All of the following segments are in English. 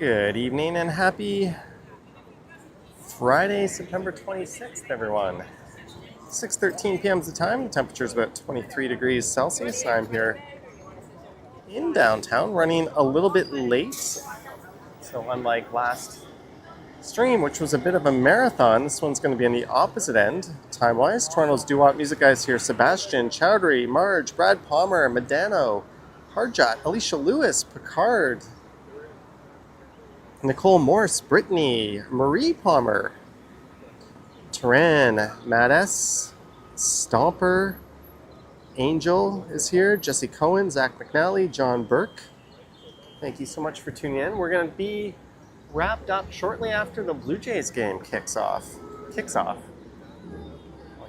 Good evening and happy Friday, September 26th, everyone. 6:13 p.m. is the time. The temperature is about 23 degrees Celsius. I'm here in downtown, running a little bit late. So unlike last stream, which was a bit of a marathon, this one's going to be on the opposite end, time-wise. Toronto's doo-wop music guys here: Sebastian, Chowdhury, Marge, Brad Palmer, Medano, Harjot, Alicia Lewis, Picard, Nicole Morse, Brittany, Marie Palmer, Turan, Matt S, Stomper, Angel is here, Jesse Cohen, Zach McNally, John Burke. Thank you so much for tuning in. We're going to be wrapped up shortly after the Blue Jays game kicks off. Well,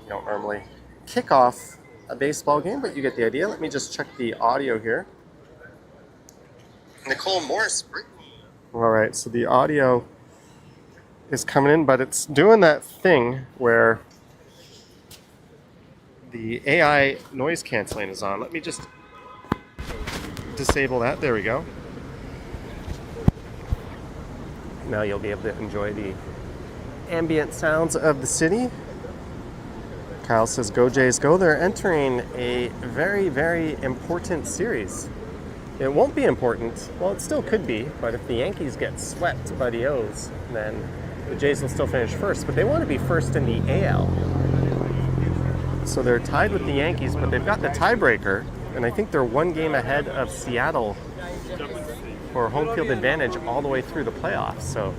you don't normally kick off a baseball game, but you get the idea. Let me just check the audio here. Nicole Morse, Brittany. All right, so the audio is coming in, but it's doing that thing where the AI noise canceling is on. Let me just disable that. There we go. Now you'll be able to enjoy the ambient sounds of the city. Kyle says, "Go Jays, go." They're entering a very, very important series. It won't be important. Well, it still could be, but if the Yankees get swept by the O's, then the Jays will still finish first. But they want to be first in the AL. So they're tied with the Yankees, but they've got the tiebreaker, and I think they're one game ahead of Seattle for home field advantage all the way through the playoffs. So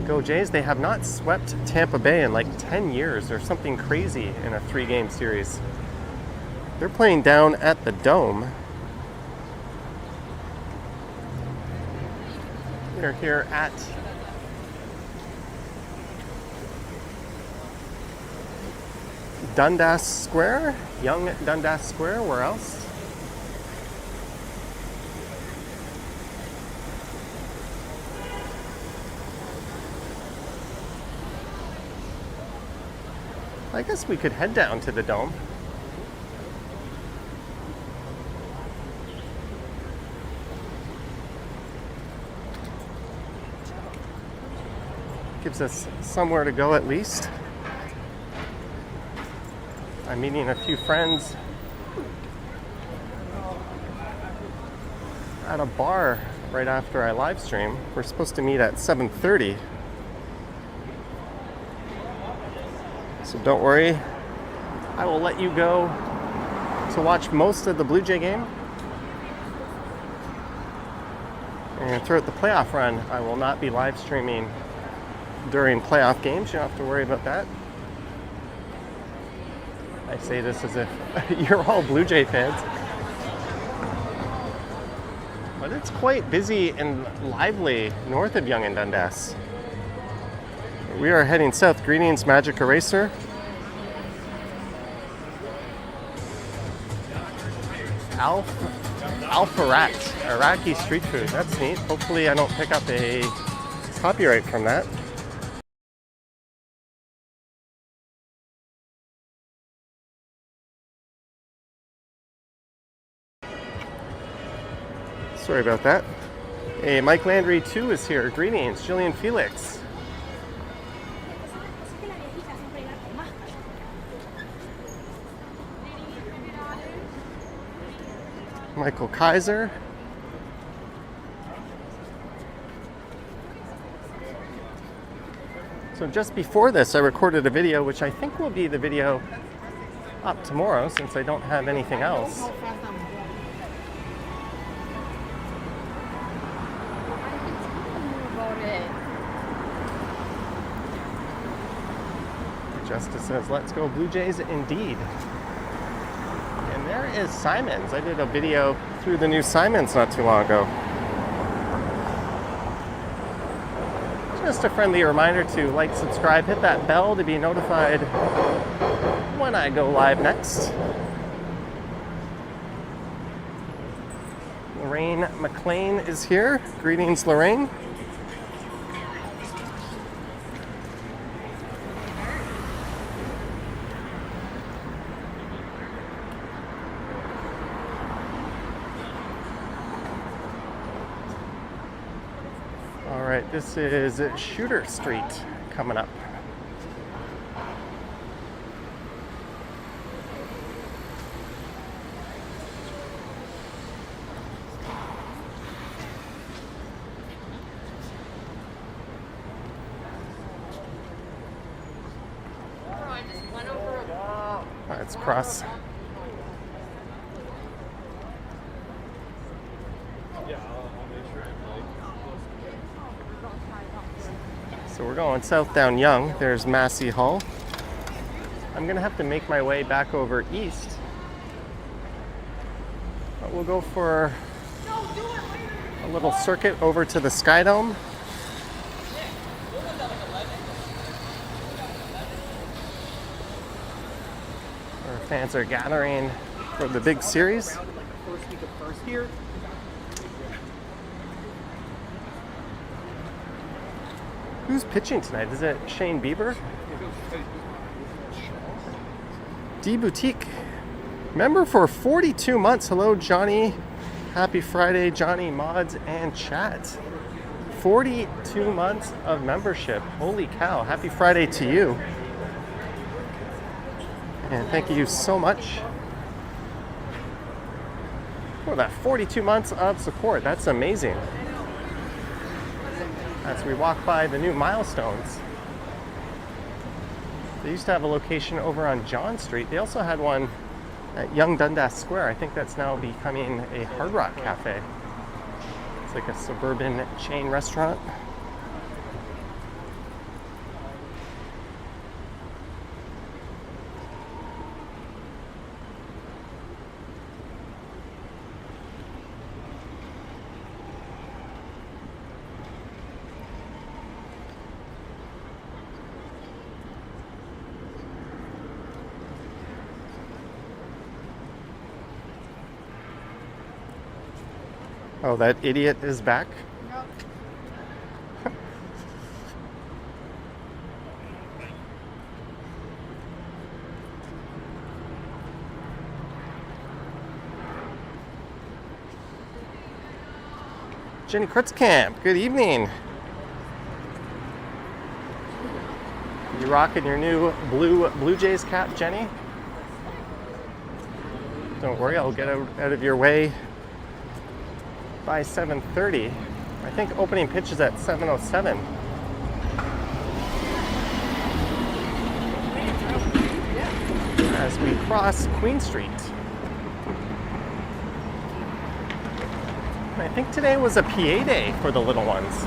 go Jays. They have not swept Tampa Bay in like 10 years or something crazy in a 3-game series. They're playing down at the Dome. We're here at Dundas Square, Young Dundas Square. Where else? I guess we could head down to the Dome. Gives us somewhere to go at least. I'm meeting a few friends at a bar right after I live stream. We're supposed to meet at 7:30. So don't worry, I will let you go to watch most of the Blue Jay game. And throughout the playoff run, I will not be live streaming during playoff games. You don't have to worry about that. I say this as if you're all Blue Jay fans. But it's quite busy and lively north of Yonge and Dundas. We are heading south. Greetings, Magic Eraser. Alpharat, Iraqi street food. That's neat. Hopefully I don't pick up a copyright from that. Sorry about that. Hey, Mike Landry 2 is here. Greetings, Jillian Felix. Michael Kaiser. So just before this, I recorded a video, which I think will be the video up tomorrow since I don't have anything else. Justice says, "Let's go Blue Jays indeed." And there is Simons. I did a video through the new Simons not too long ago. Just a friendly reminder to like, subscribe, hit that bell to be notified when I go live next. Lorraine McLean is here. Greetings, Lorraine. right, this is Shooter Street coming up. Let's cross. So we're going south down Yonge. There's Massey Hall. I'm gonna have to make my way back over east. But we'll go for a little circuit over to the Sky Dome. Our fans are gathering for the big series. Who's pitching tonight? Is it Shane Bieber? D Boutique. Member for 42 months. Hello, Johnny. Happy Friday, Johnny, mods, and chat. 42 months of membership. Holy cow. Happy Friday to you. And thank you so much for that 42 months of support. That's amazing. As we walk by the new milestones. They used to have a location over on John Street. They also had one at Young Dundas Square. I think that's now becoming a Hard Rock Cafe. It's like a suburban chain restaurant. Oh, that idiot is back? Nope. Jenny Kritzkamp, good evening. You rocking your new Blue Jays cap, Jenny? Don't worry, I'll get out of your way by 7:30. I think opening pitch is at 7:07. As we cross Queen Street. And I think today was a PA day for the little ones.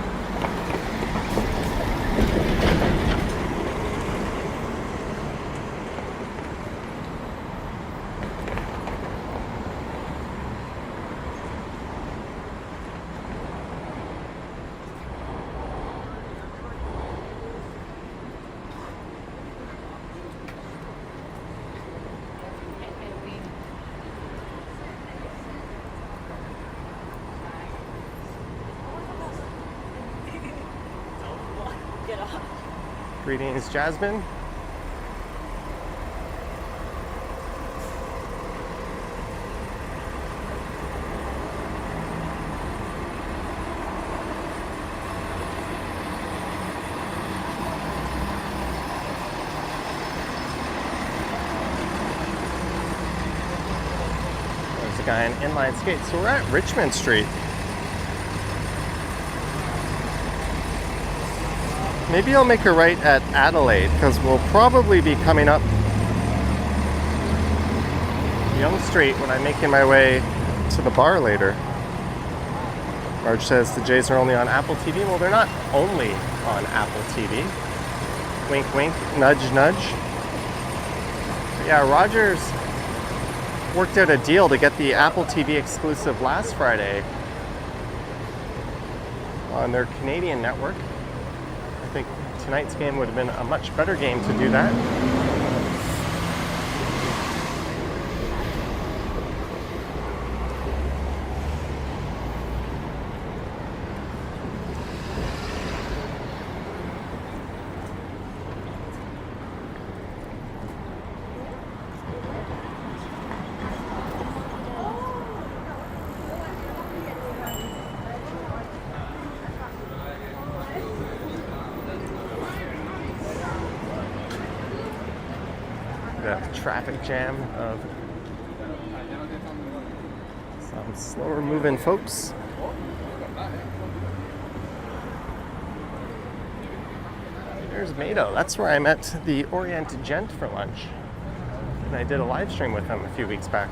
Greetings, Jasmine. There's a guy in inline skates. So we're at Richmond Street. Maybe I'll make a right at Adelaide because we'll probably be coming up Yonge Street when I'm making my way to the bar later. Marge says the Jays are only on Apple TV. Well, they're not only on Apple TV. Wink, wink, nudge, nudge. But yeah, Rogers worked out a deal to get the Apple TV exclusive last Friday on their Canadian network. I think tonight's game would have been a much better game to do that. the traffic jam of some slower moving folks. There's Mado. That's where I met the Orient Gent for lunch. And I did a live stream with him a few weeks back.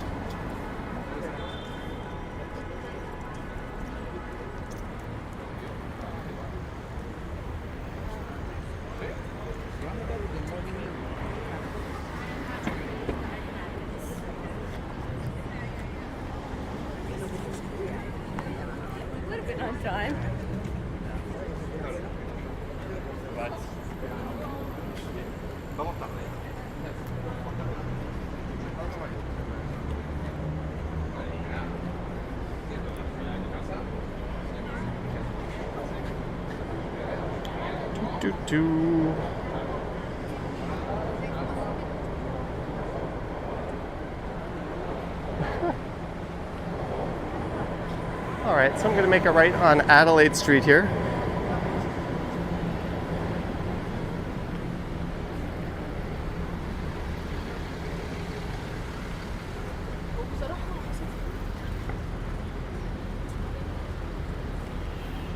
Would have been on time. Do. All right, so I'm going to make a right on Adelaide Street here.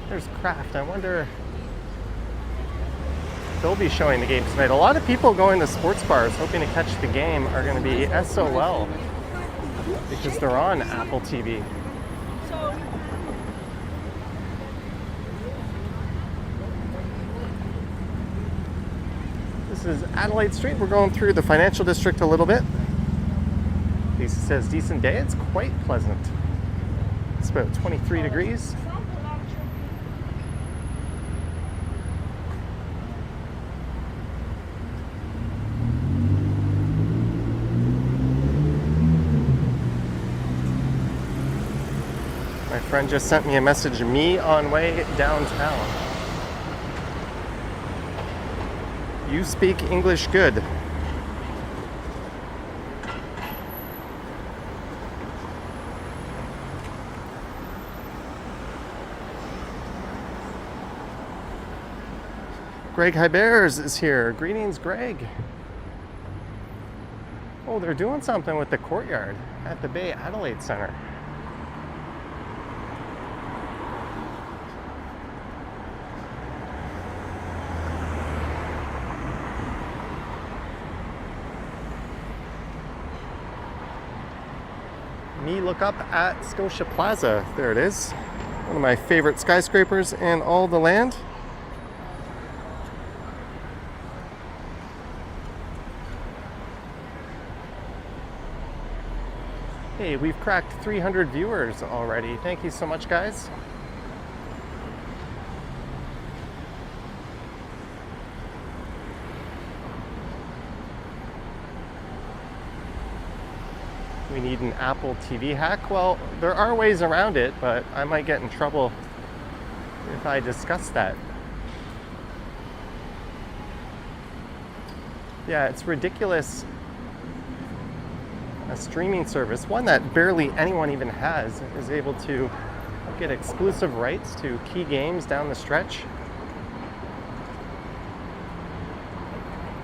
There's Kraft. I wonder if they'll be showing the game tonight. A lot of people going to sports bars hoping to catch the game are going to be SOL because they're on Apple TV. This is Adelaide Street. We're going through the financial district a little bit. Lisa says decent day. It's quite pleasant. It's about 23 degrees. My friend just sent me a message, me on way downtown. You speak English good. Greg Hybers is here. Greetings, Greg. Oh, they're doing something with the courtyard at the Bay Adelaide Centre. Me look up at Scotia Plaza. There it is. One of my favorite skyscrapers in all the land. Hey, we've cracked 300 viewers already. Thank you so much, guys. We need an Apple TV hack. Well, there are ways around it, but I might get in trouble if I discuss that. Yeah, it's ridiculous. A streaming service, one that barely anyone even has, is able to get exclusive rights to key games down the stretch.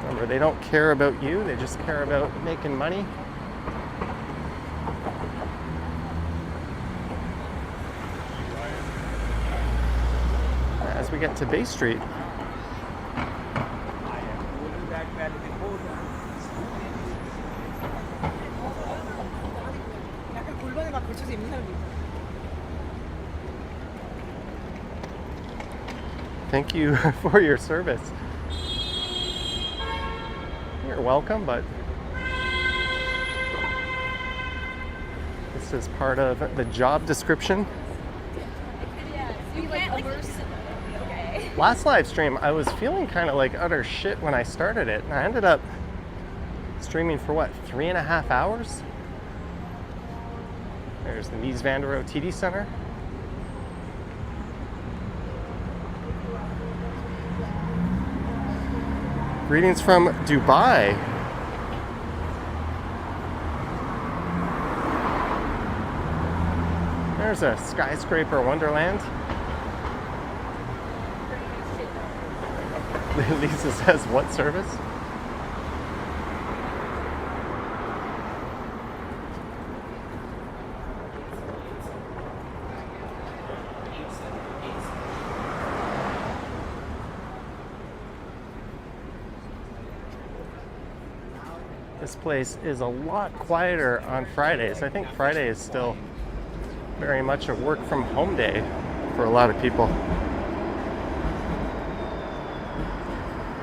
Remember, they don't care about you, they just care about making money. As we get to Bay Street, thank you for your service. You're welcome, but this is part of the job description. Last live stream, I was feeling kind of like utter shit when I started it, and I ended up streaming for what, 3.5 hours? There's the Mies van der Rohe TD Center. Greetings from Dubai. There's a skyscraper wonderland. Lisa says, what service? this place is a lot quieter on Fridays. I think Friday is still very much a work from home day for a lot of people.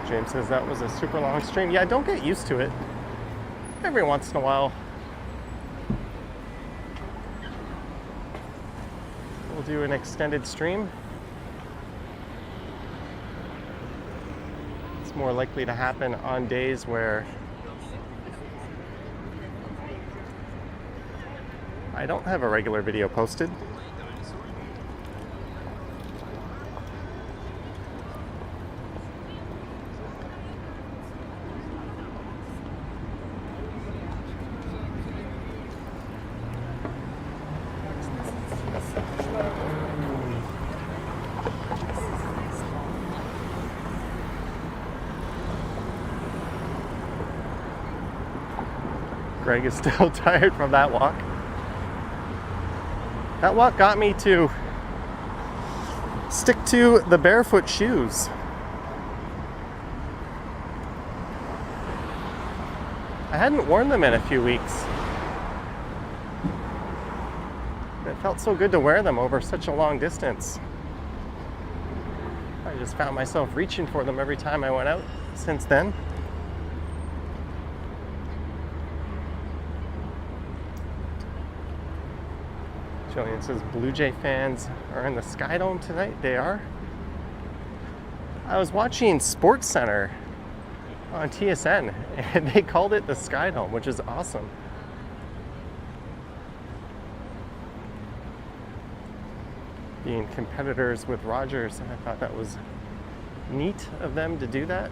James says that was a super long stream. Yeah, don't get used to it. Every once in a while, we'll do an extended stream. It's more likely to happen on days where I don't have a regular video posted. Greg is still tired from that walk. That walk got me to stick to the barefoot shoes. I hadn't worn them in a few weeks. It felt so good to wear them over such a long distance. I just found myself reaching for them every time I went out since then. Jillian says Blue Jay fans are in the Sky Dome tonight. They are. I was watching Sports Center on TSN and they called it the Sky Dome, which is awesome. Being competitors with Rogers, and I thought that was neat of them to do that.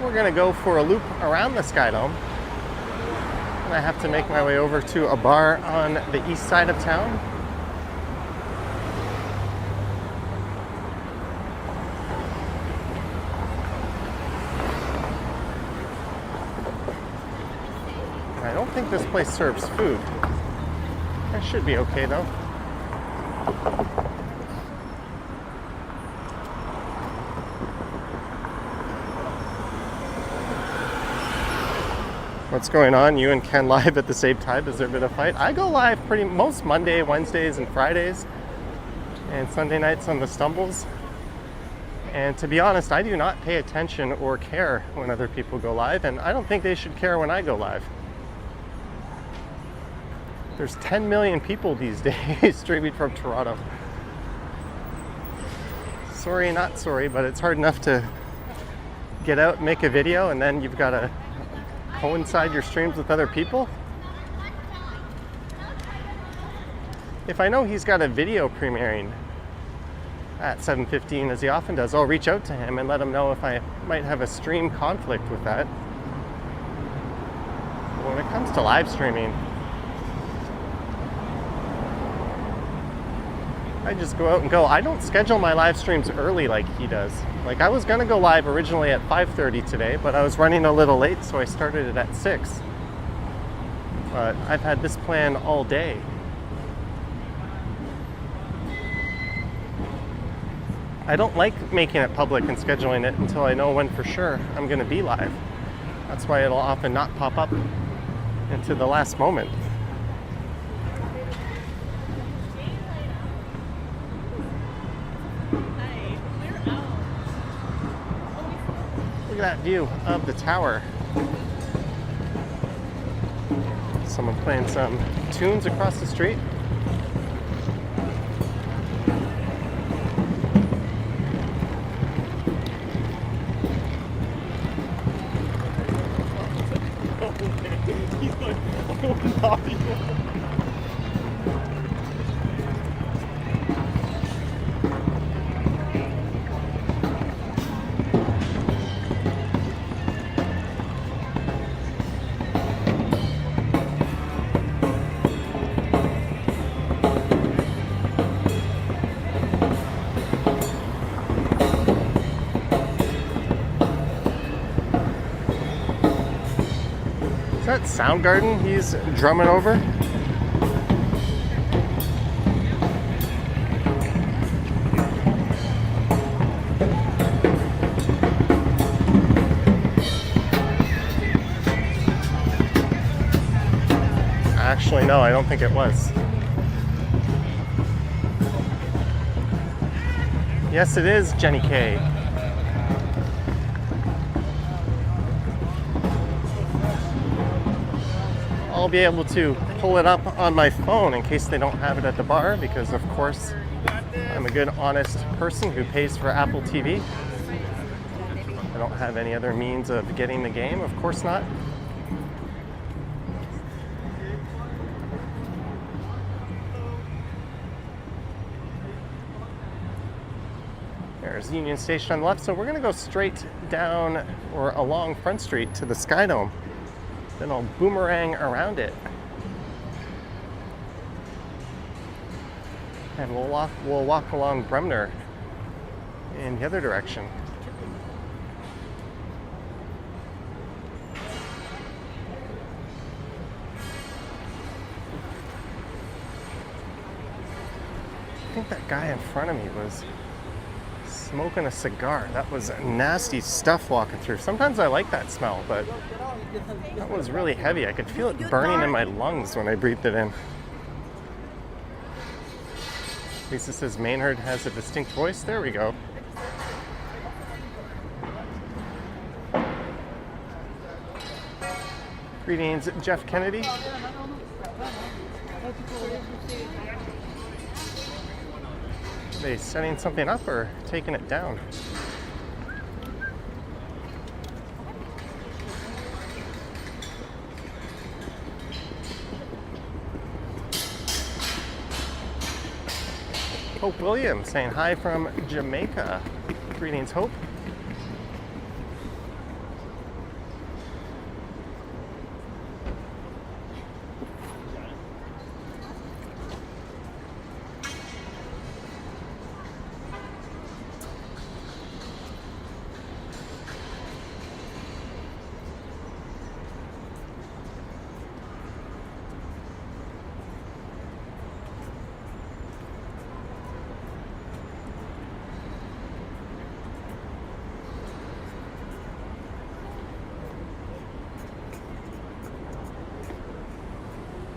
We're gonna go for a loop around the Sky Dome. And I have to make my way over to a bar on the east side of town. I don't think this place serves food. That should be okay though. What's going on? You and Ken live at the same time? Has there been a fight? I go live most Monday, Wednesdays, and Fridays, and Sunday nights on the Stumbles. And to be honest, I do not pay attention or care when other people go live, and I don't think they should care when I go live. There's 10 million people these days streaming from Toronto. Sorry, not sorry, but it's hard enough to get out and make a video, and then you've got to coincide your streams with other people. If I know he's got a video premiering at 7:15, as he often does, I'll reach out to him and let him know if I might have a stream conflict with that. But when it comes to live streaming, I just go out and go. I don't schedule my live streams early like he does. Like, I was gonna go live originally at 5:30 today, but I was running a little late, so I started it at 6. But I've had this plan all day. I don't like making it public and scheduling it until I know when for sure I'm gonna be live. That's why it'll often not pop up into the last moment. Look at that view of the tower. Someone playing some tunes across the street. He's going, oh, naughty. that Soundgarden he's drumming over? Actually, no, I don't think it was. Yes, it is Jenny K. I'll be able to pull it up on my phone in case they don't have it at the bar, because of course I'm a good, honest person who pays for Apple TV. I don't have any other means of getting the game, of course not. There's Union Station on the left, so we're going to go straight down or along Front Street to the Sky Dome. Then I'll boomerang around it. And we'll walk along Bremner in the other direction. I think that guy in front of me was smoking a cigar. That was nasty stuff walking through. Sometimes I like that smell, but that was really heavy. I could feel it burning in my lungs when I breathed it in. Lisa says Maynard has a distinct voice. There we go. Greetings, Jeff Kennedy. Are they setting something up or taking it down? Hope Williams saying hi from Jamaica. Greetings, Hope.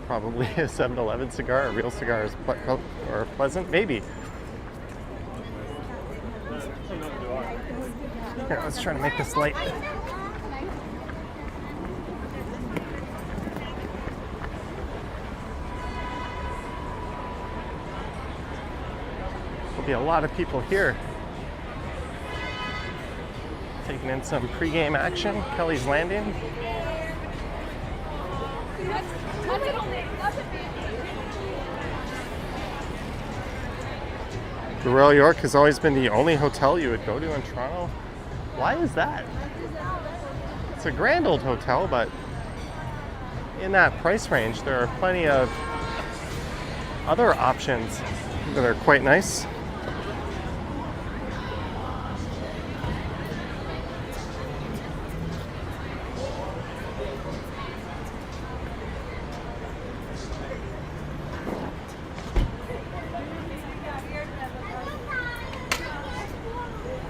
Probably a 7-Eleven cigar. A real cigar is or pleasant, maybe. Here, let's try to make this light. There'll be a lot of people here taking in some pregame action. Kelly's Landing. The Royal York has always been the only hotel you would go to in Toronto. Why is that? It's a grand old hotel, but in that price range, there are plenty of other options that are quite nice.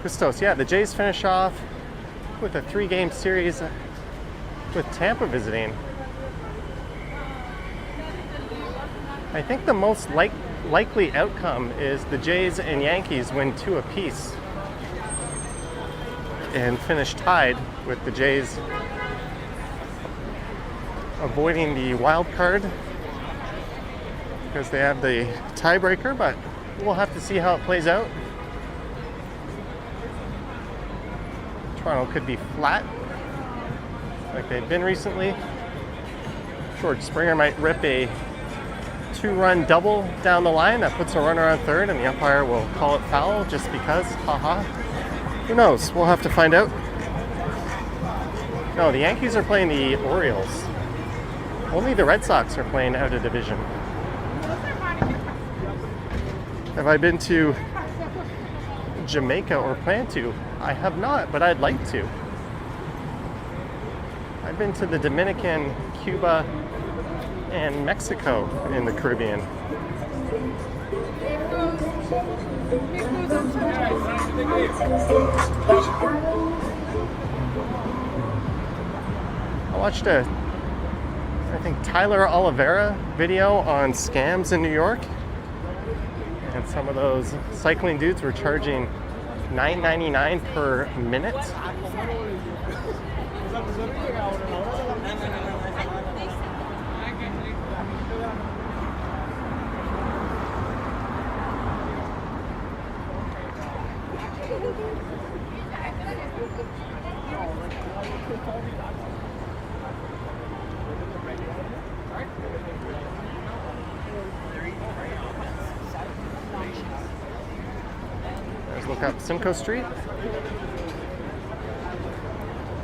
Christos, yeah, the Jays finish off with a 3-game series with Tampa visiting. I think the most likely outcome is the Jays and Yankees win 2 apiece and finish tied, with the Jays avoiding the wild card because they have the tiebreaker, but we'll have to see how it plays out. Toronto could be flat, like they've been recently. George Springer might rip a 2-run double down the line that puts a runner on third, and the umpire will call it foul just because. Haha. Who knows? We'll have to find out. No, the Yankees are playing the Orioles. Only the Red Sox are playing out of division. Have I been to Jamaica or plan to? I have not, but I'd like to. I've been to the Dominican, Cuba and Mexico in the Caribbean. I watched I think Tyler Oliveira video on scams in New York, and some of those cycling dudes were charging $9.99 per minute. Let's look up Simcoe Street.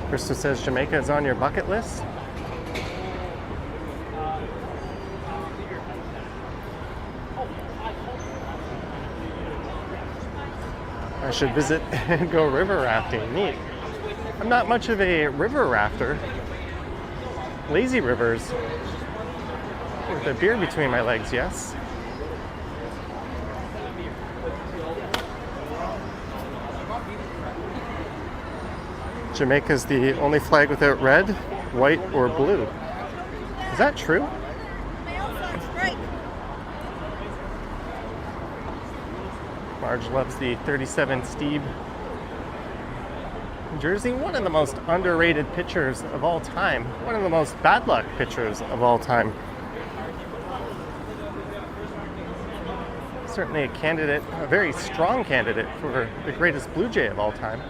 Krista says Jamaica is on your bucket list. I should visit and go river rafting. Neat. I'm not much of a river rafter. Lazy rivers. With a beer between my legs, yes. Jamaica's the only flag without red, white, or blue. Is that true? Marge loves the 37 Steve jersey. One of the most underrated pitchers of all time. One of the most bad luck pitchers of all time. Certainly a candidate, a very strong candidate for the greatest Blue Jay of all time.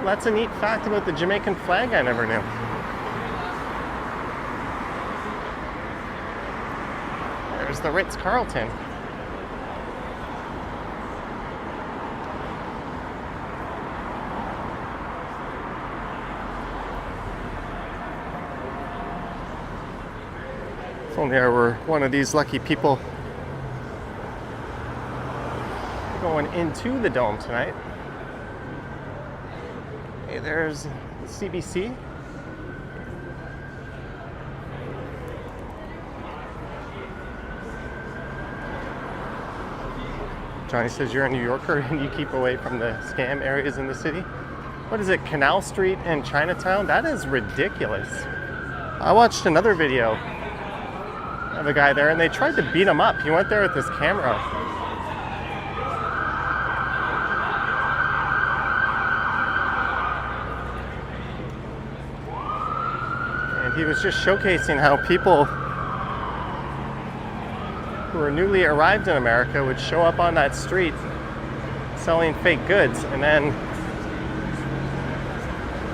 That's a neat fact about the Jamaican flag I never knew. There's the Ritz-Carlton. If only I were one of these lucky people going into the Dome tonight. Hey, there's the CBC. Johnny says you're a New Yorker and you keep away from the scam areas in the city. What is it, Canal Street and Chinatown? That is ridiculous. I watched another video of a guy there and they tried to beat him up. He went there with his camera. He was just showcasing how people who were newly arrived in America would show up on that street selling fake goods, and then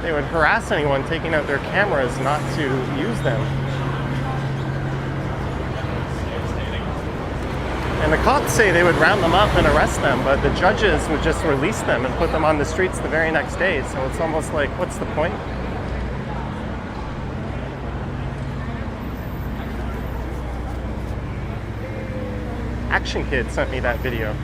they would harass anyone taking out their cameras not to use them. And the cops say they would round them up and arrest them, but the judges would just release them and put them on the streets the very next day. So it's almost like, what's the point? Action Kid sent me that video.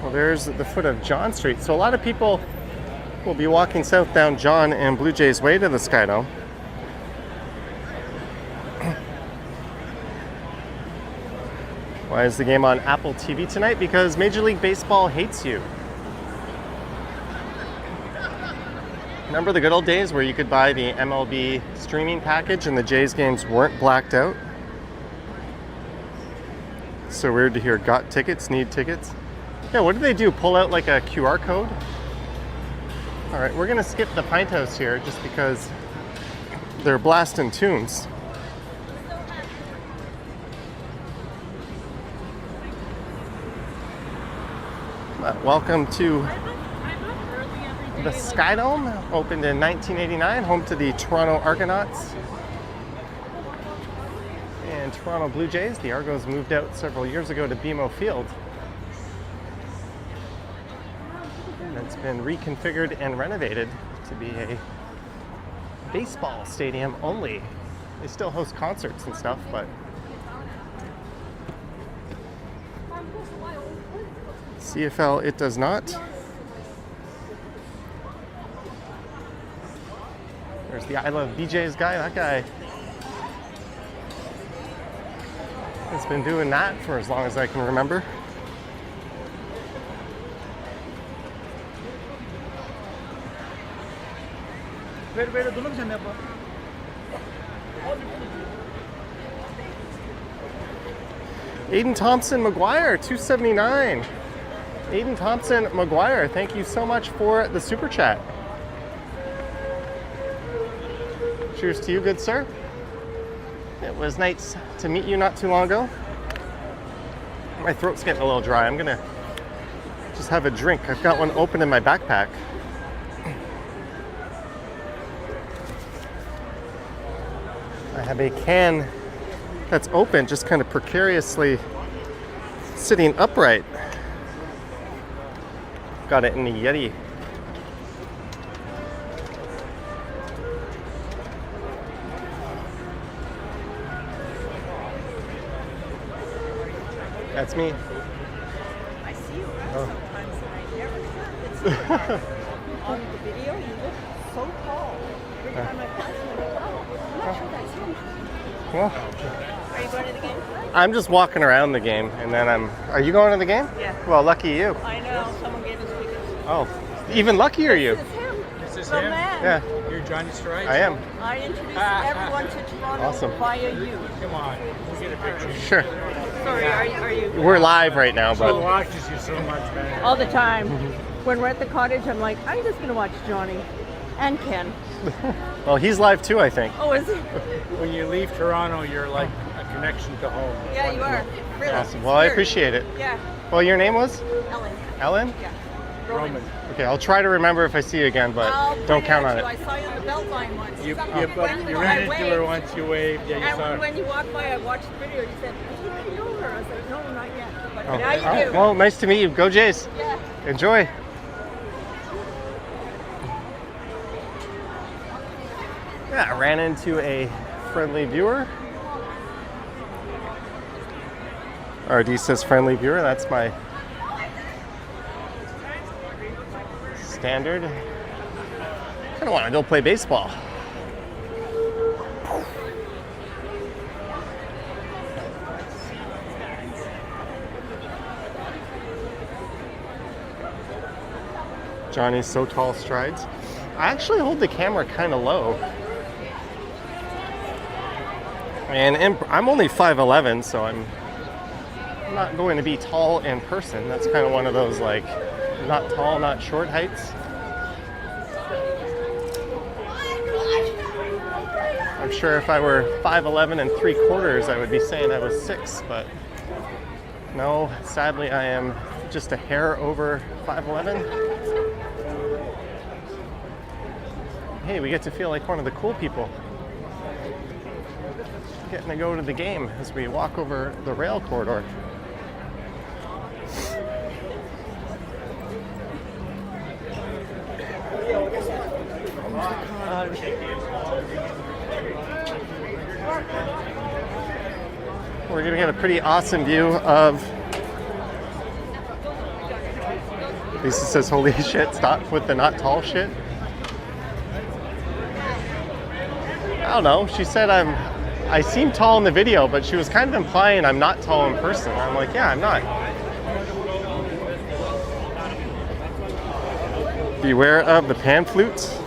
Well, there's the foot of John Street. So a lot of people will be walking south down John and Blue Jays Way to the Skydome. Why is the game on Apple TV tonight? Because Major League Baseball hates you. Remember the good old days where you could buy the MLB streaming package and the Jays games weren't blacked out? So weird to hear got tickets, need tickets. Yeah, what do they do? Pull out like a QR code? All right, we're gonna skip the Pint House here just because they're blasting tunes. Welcome to the Skydome, opened in 1989, home to the Toronto Argonauts and Toronto Blue Jays. The Argos moved out several years ago to BMO Field. And it's been reconfigured and renovated to be a baseball stadium only. They still host concerts and stuff, but CFL, it does not. There's the I Love BJ's guy. That guy has been doing that for as long as I can remember. Aiden Thompson McGuire, 279. Aiden Thompson McGuire, thank you so much for the super chat. Cheers to you, good sir. It was nice to meet you not too long ago. My throat's getting a little dry. I'm gonna just have a drink. I've got one open in my backpack. I have a can that's open, just kind of precariously sitting upright. Got it in the Yeti. That's me. I see you around sometimes and I never thought on the video you look so tall. Every time I pass you, I go, oh, I'm not sure that's him. Well, Are you going to the game? I'm just walking around the game, and then Are you going to the game? Yeah. Well, lucky you. I know. Someone gave us tickets. Oh, even luckier you. This is him. This is the him? man. Yeah, You're Johnny Strike? I am. I introduced everyone to Toronto Awesome. via you. Come on, we'll get a picture. Sure. Sorry, are you? We're live right now, She but watches you so much, man. All the time. When we're at the cottage, I'm like, I'm just going to watch Johnny and Ken. well, he's live too, I think. Oh, is he? When you leave Toronto, you're like a connection to home. It's Yeah, you wonderful. are. Really. Awesome. Well, I appreciate it. Yeah. Well, your name was Ellen. Ellen? Yeah. Roman. Okay, I'll try to remember if I see you again, but I'll don't point count out on you. it. I saw you on the Beltline once. You When ran I into her waved, once, you waved. Yeah, you saw and her. when you walked by, I watched the video. You said, "Did you know her?" I was like, "No, not yet." But Oh. now you All right. do. Well, nice to meet you. Go Jays. Yeah. Enjoy. Yeah, I ran into a friendly viewer. RD says friendly viewer. That's my standard. Kind of want to go play baseball. Johnny's so tall strides. I actually hold the camera kind of low. And I'm only 5'11", so I'm not going to be tall in person. That's kind of one of those like not tall, not short heights. I'm sure if I were 5'11" and 3/4, I would be saying I was 6, but no, sadly I am just a hair over 5'11". Hey, we get to feel like one of the cool people. Getting to go to the game as we walk over the rail corridor. We're gonna get a pretty awesome view of. Lisa says, "Holy shit! Stop with the not tall shit." I don't know. She said I seem tall in the video, but she was kind of implying I'm not tall in person. I'm like, yeah, I'm not. Beware of the pan flutes.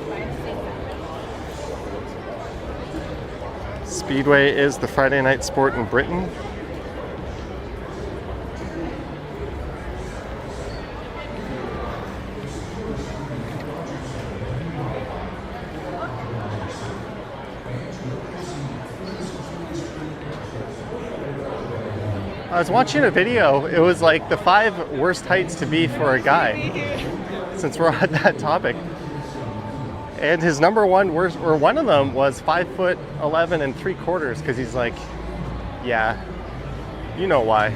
Speedway is the Friday night sport in Britain. I was watching a video. It was like the 5 worst heights to be for a guy, since we're on that topic. And his number one worst, or one of them, was 5'11" 3/4, because he's like, yeah, you know why.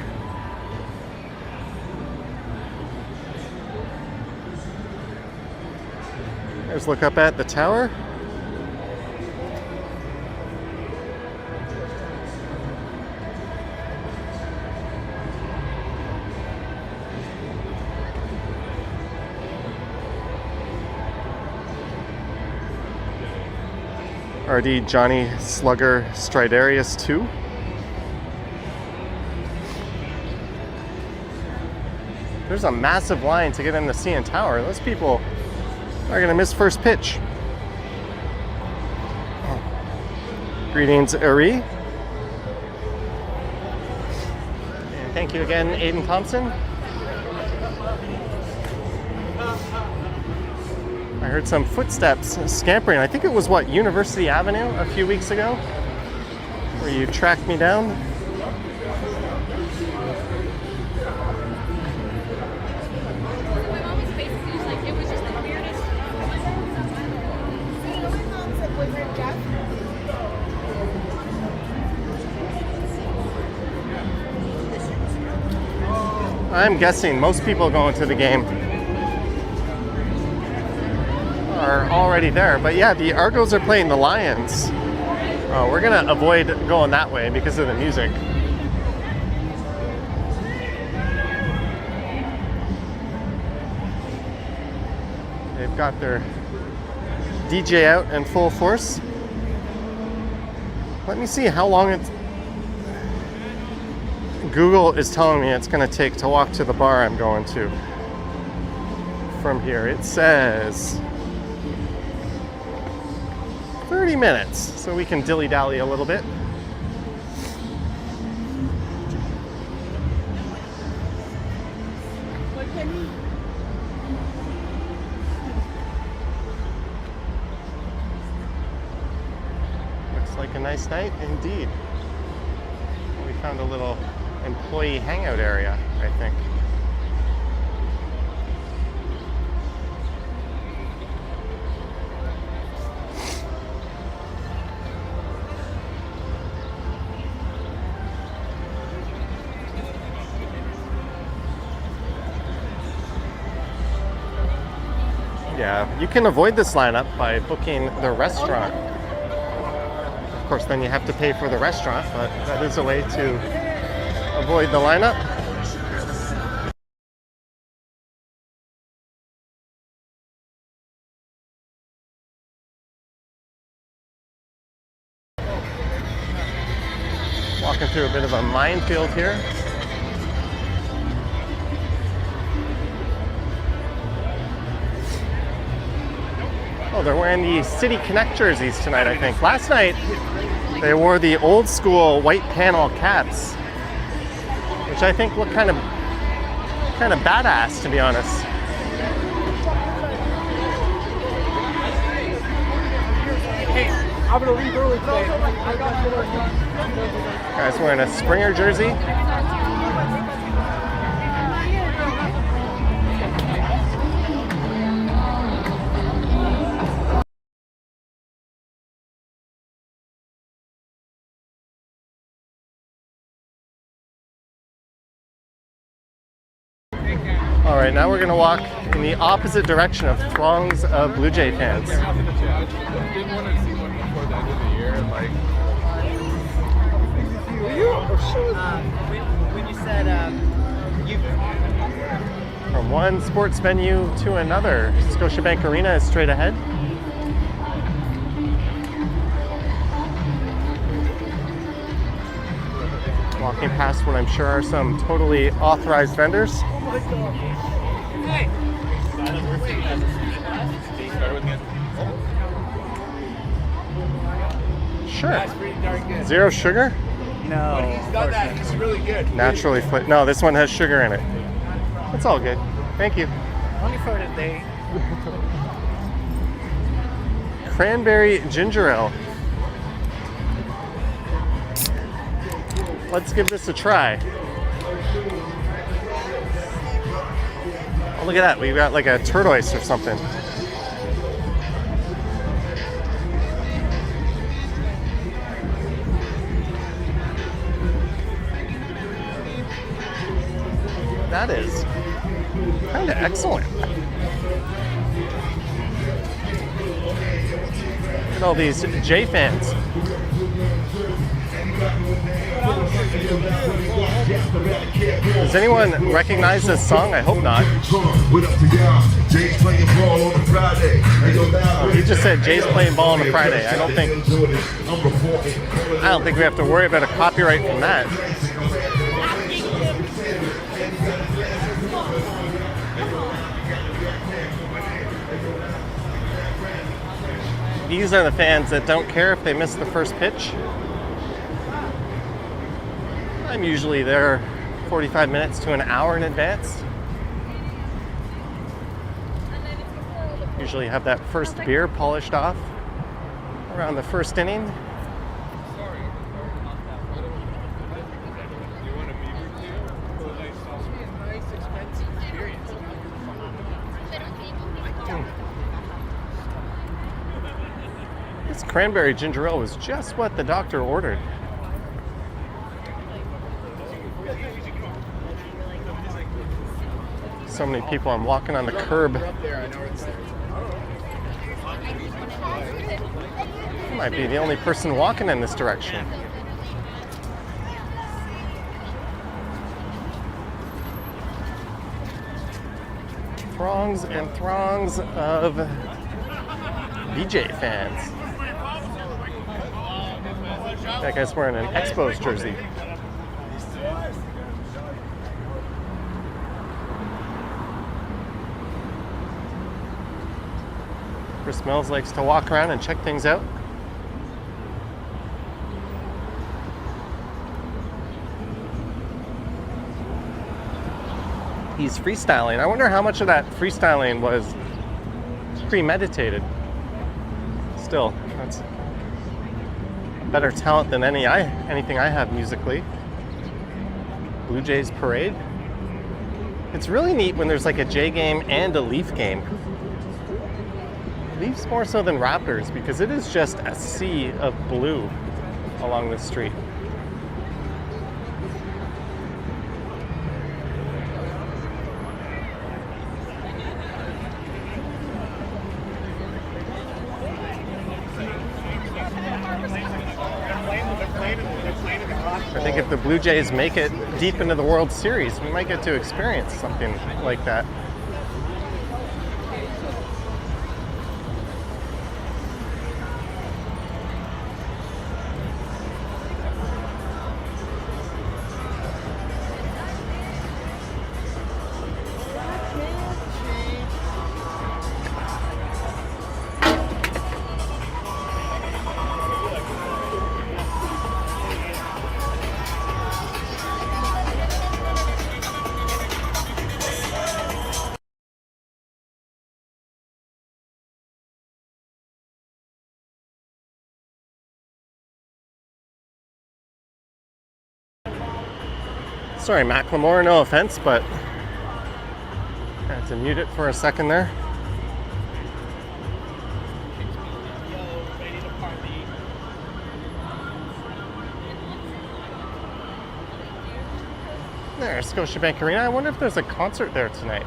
Let's look up at the tower. RD Johnny Slugger Stridarius 2. There's a massive line to get in the CN Tower. Those people are going to miss first pitch. Greetings, Ari. And thank you again, Aiden Thompson. I heard some footsteps scampering. I think it was, what, University Avenue a few weeks ago, where you tracked me down. I'm guessing most people going to the game are already there. But yeah, the Argos are playing the Lions. We're gonna avoid going that way because of the music. They've got their DJ out in full force. Let me see how long it's... Google is telling me it's going to take to walk to the bar I'm going to from here. It says 30 minutes, so we can dilly-dally a little bit. Looks like a nice night indeed. We found a little employee hangout area, I think. Yeah, you can avoid this lineup by booking the restaurant. Of course, then you have to pay for the restaurant, but that is a way to avoid the lineup. Walking through a bit of a minefield here. Oh, they're wearing the City Connect jerseys tonight, I think. Last night, they wore the old school white panel caps, which I think look kind of badass, to be honest. Hey, I'm gonna leave early today. Guy's wearing a Springer jersey. All right, now we're going to walk in the opposite direction of throngs of Blue Jay fans. I didn't want to see one before the end of the year. Like, when you said you From one sports venue to another, Scotiabank Arena is straight ahead. Walking past what I'm sure are some totally authorized vendors. Sure. Zero sugar? no. he's got that. He's really good. Naturally flavored. No, this one has sugar in it. It's all good. Thank you. Only for the day. Cranberry ginger ale. Let's give this a try. Oh, look at that. We've got like a tortoise or something. That is kind of excellent. Look at all these J fans. Does anyone recognize this song? I hope not. Oh, he just said Jay's playing ball on a Friday. I don't think we have to worry about a copyright from that. These are the fans that don't care if they miss the first pitch. I'm usually there 45 minutes to an hour in advance. Usually have that first beer polished off around the first inning. This cranberry ginger ale was just what the doctor ordered. So many people. I'm walking on the curb. I might be the only person walking in this direction. Throngs and throngs of BJ fans. That guy's wearing an Expos jersey. Chris Mills likes to walk around and check things out. He's freestyling. I wonder how much of that freestyling was premeditated. Still, that's better talent than anything I have musically. Blue Jays parade. It's really neat when there's like a Jay game and a Leaf game. Leafs more so than Raptors because it is just a sea of blue along the street. I think if the Blue Jays make it deep into the World Series, we might get to experience something like that. Sorry, Macklemore, no offense, but I had to mute it for a second there. There's Scotiabank Arena. I wonder if there's a concert there tonight.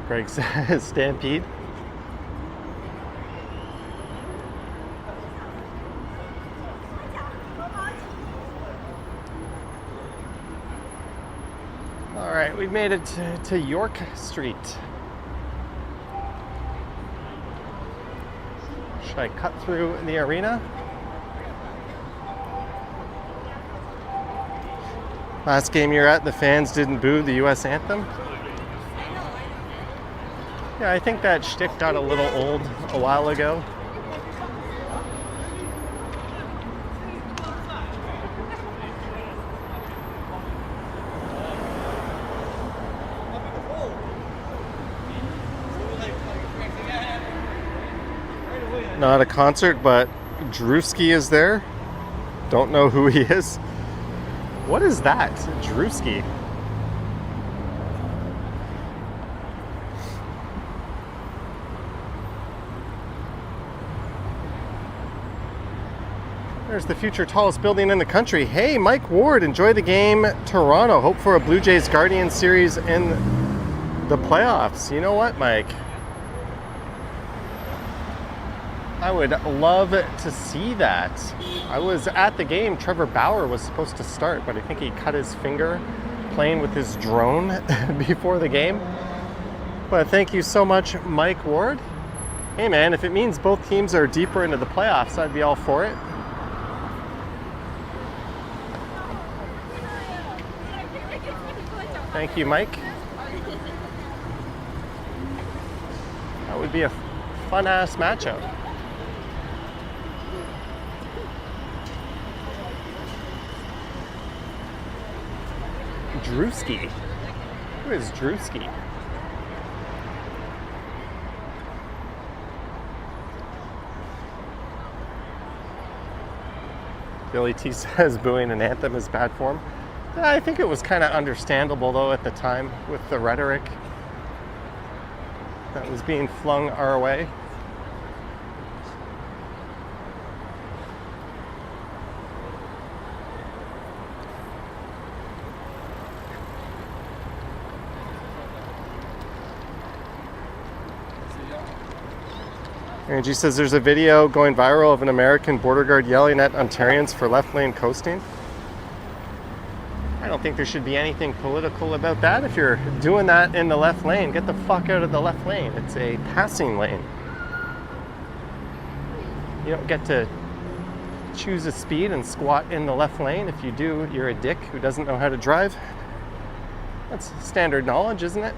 Greg says Stampede. All right, we've made it to York Street. Should I cut through the arena? Last game you're at, the fans didn't boo the U.S. anthem. Yeah, I think that shtick got a little old a while ago. Not a concert, but Drewski is there. Don't know who he is. What is that? Drewski. There's the future tallest building in the country. Hey, Mike Ward, enjoy the game, Toronto. Hope for a Blue Jays Guardians series in the playoffs. You know what, Mike? I would love to see that. I was at the game. Trevor Bauer was supposed to start, but I think he cut his finger playing with his drone before the game. But thank you so much, Mike Ward. Hey man, if it means both teams are deeper into the playoffs, I'd be all for it. Thank you, Mike. That would be a fun-ass matchup. Drewski. Who is Drewski? Billy T says booing an anthem is bad form. I think it was kind of understandable though at the time with the rhetoric that was being flung our way. Angie says there's a video going viral of an American border guard yelling at Ontarians for left lane coasting. I don't think there should be anything political about that. If you're doing that in the left lane, get the fuck out of the left lane. It's a passing lane. You don't get to choose a speed and squat in the left lane. If you do, you're a dick who doesn't know how to drive. That's standard knowledge, isn't it?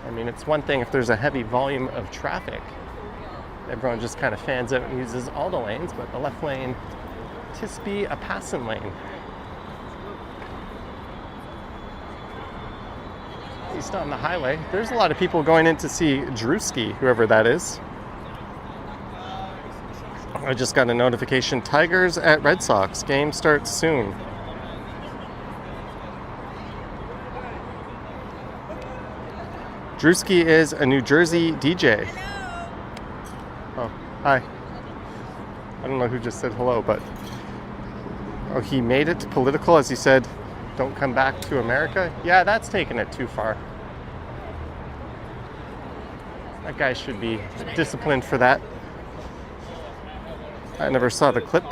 I mean, it's one thing if there's a heavy volume of traffic. Everyone just kind of fans out and uses all the lanes, but the left lane, tis be a passing lane. At least on the highway. There's a lot of people going in to see Drewski, whoever that is. I just got a notification, Tigers at Red Sox. Game starts soon. Drewski is a New Jersey DJ. Oh, hi. I don't know who just said hello, but... Oh, he made it political as he said, don't come back to America? Yeah, that's taking it too far. That guy should be disciplined for that. I never saw the clip.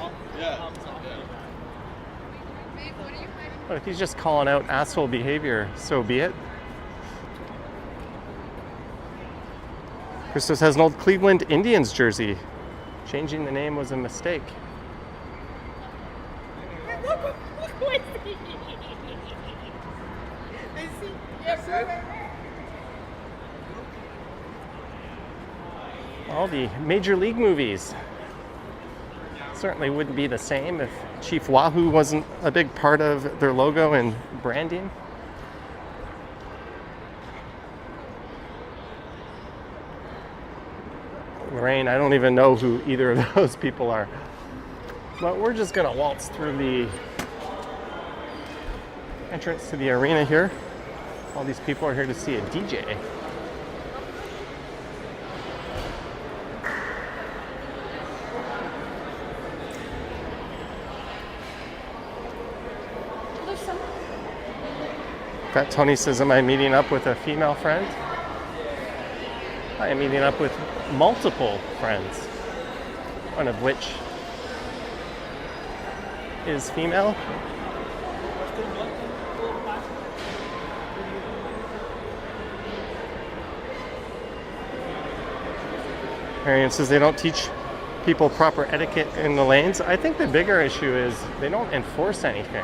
But if he's just calling out asshole behavior, so be it. Christos has an old Cleveland Indians jersey. Changing the name was a mistake. All the Major League movies. Certainly wouldn't be the same if Chief Wahoo wasn't a big part of their logo and branding. Lorraine, I don't even know who either of those people are. But we're just gonna waltz through the entrance to the arena here. All these people are here to see a DJ. Fat Tony says, am I meeting up with a female friend? I am meeting up with multiple friends, one of which is female. Marion says they don't teach people proper etiquette in the lanes. I think the bigger issue is they don't enforce anything.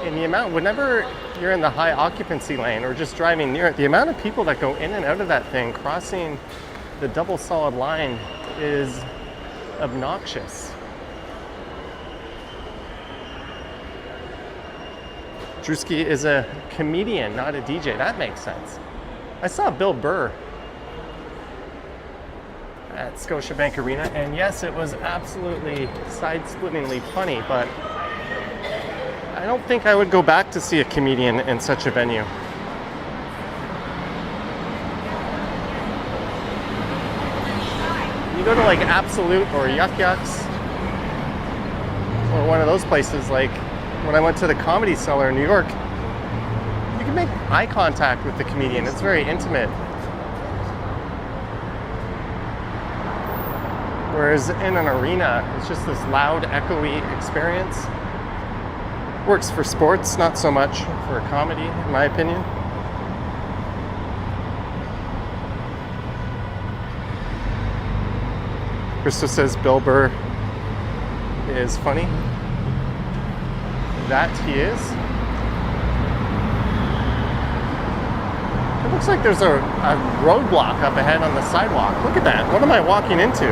And the amount, whenever you're in the high occupancy lane or just driving near it, the amount of people that go in and out of that thing crossing the double solid line is obnoxious. Drewski is a comedian, not a DJ. That makes sense. I saw Bill Burr at Scotiabank Arena, and yes, it was absolutely side-splittingly funny, but I don't think I would go back to see a comedian in such a venue. You go to like Absolute or Yuck Yucks or one of those places, like when I went to the Comedy Cellar in New York, you can make eye contact with the comedian. It's very intimate. Whereas in an arena, it's just this loud, echoey experience. Works for sports, not so much for comedy, in my opinion. Krista says Bill Burr is funny. That he is. It looks like there's a roadblock up ahead on the sidewalk. Look at that. What am I walking into?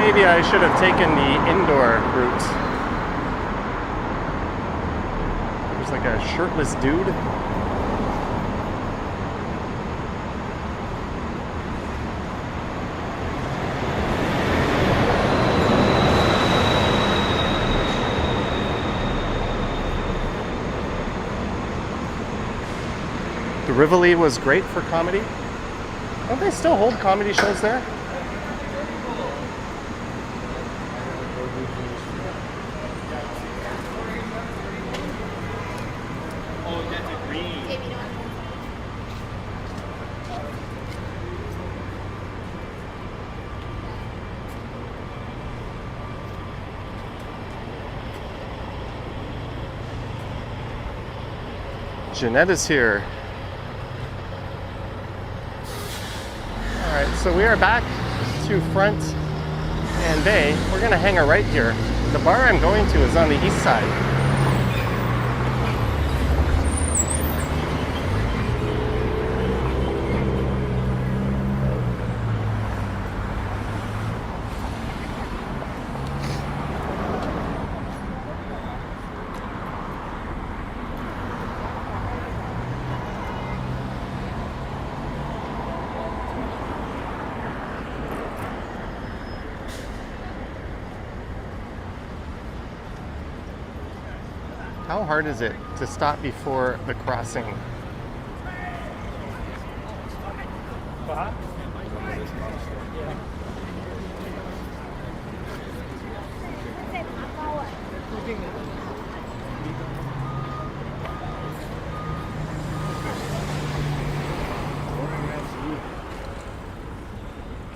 Maybe I should have taken the indoor route. There's like a shirtless dude. The Rivoli was great for comedy. Don't they still hold comedy shows there? Jeanette is here. All right, so we are back to Front and Bay. We're gonna hang a right here. The bar I'm going to is on the east side. How hard is it to stop before the crossing?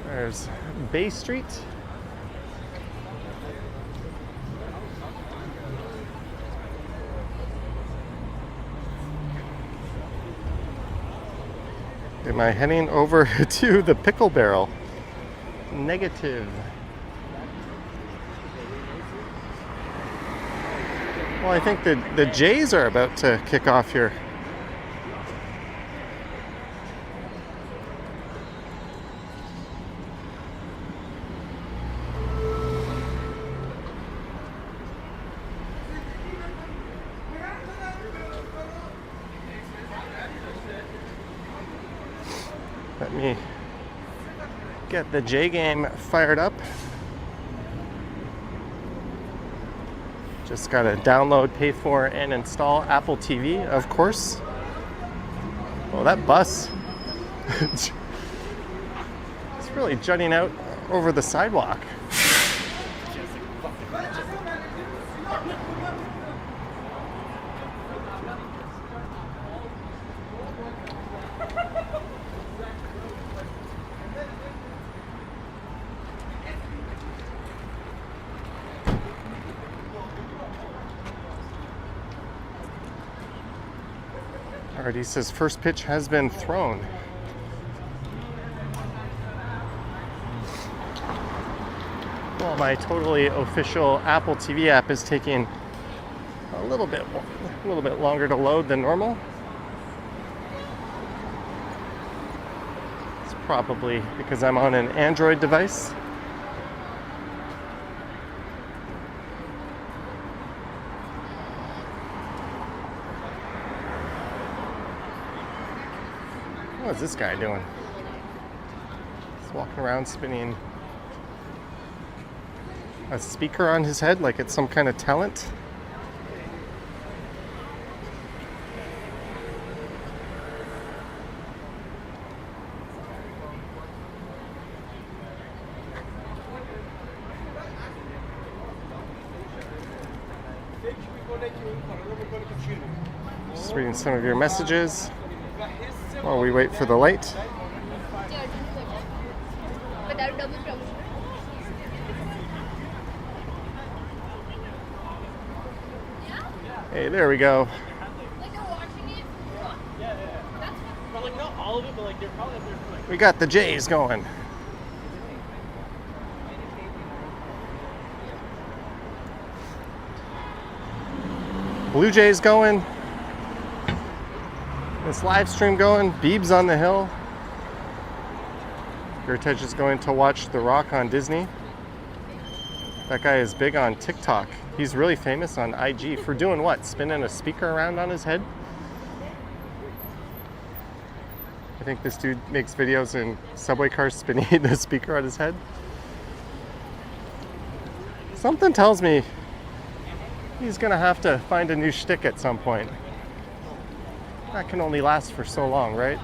There's Bay Street. Am I heading over to the Pickle Barrel? Negative. Well, I think the Jays are about to kick off here. Let me get the J game fired up. Just gotta download, pay for, and install Apple TV, of course. Well, that bus, it's really jutting out over the sidewalk. Alright, he says first pitch has been thrown. Well, my totally official Apple TV app is taking a little bit longer to load than normal. It's probably because I'm on an Android device. What is this guy doing? He's walking around spinning a speaker on his head like it's some kind of talent. Just reading some of your messages while we wait for the light. Hey, there we go. We got the Jays going. Blue Jays going. This live stream going. Beebs on the hill. Gertej is going to watch The Rock on Disney. That guy is big on TikTok. He's really famous on IG for doing what? Spinning a speaker around on his head? I think this dude makes videos in subway cars spinning the speaker on his head. Something tells me he's gonna have to find a new shtick at some point. That can only last for so long, right?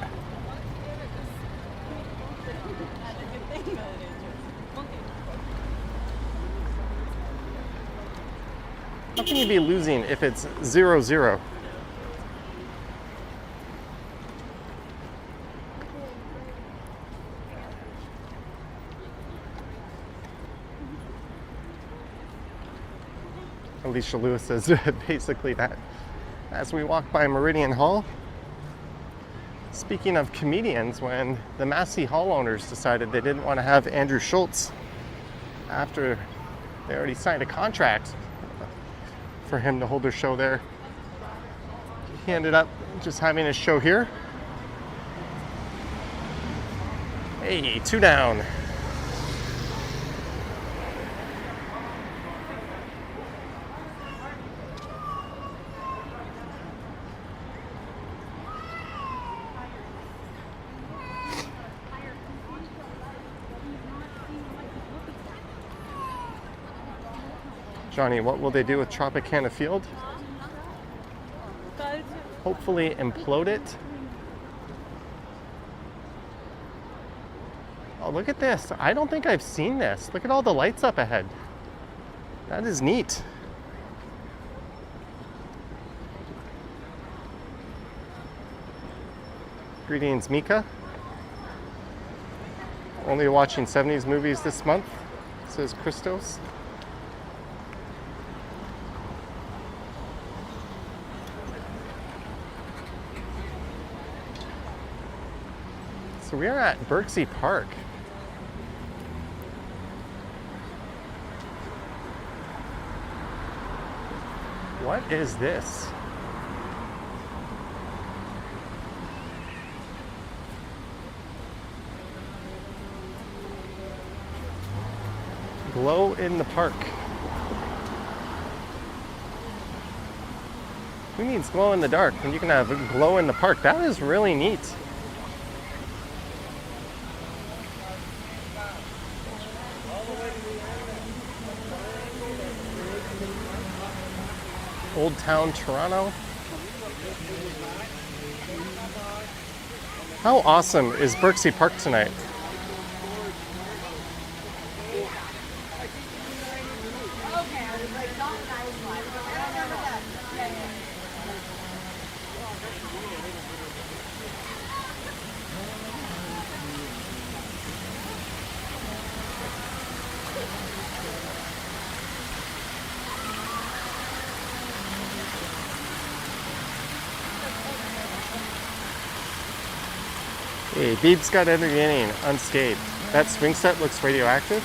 How can you be losing if it's 0-0? Alicia Lewis says basically that as we walk by Meridian Hall. Speaking of comedians, when the Massey Hall owners decided they didn't want to have Andrew Schultz after they already signed a contract for him to hold their show there, he ended up just having his show here. Hey, 2 down. Johnny, what will they do with Tropicana Field? Hopefully implode it. Oh, look at this. I don't think I've seen this. Look at all the lights up ahead. That is neat. Greetings, Mika. Only watching 70s movies this month, says Christos. So we are at Berksey Park. What is this? Glow in the park. Who needs glow in the dark when you can have glow in the park? That is really neat. Old Town Toronto. How awesome is Berksey Park tonight? Hey, Beebs got out of the inning unscathed. That swing set looks radioactive.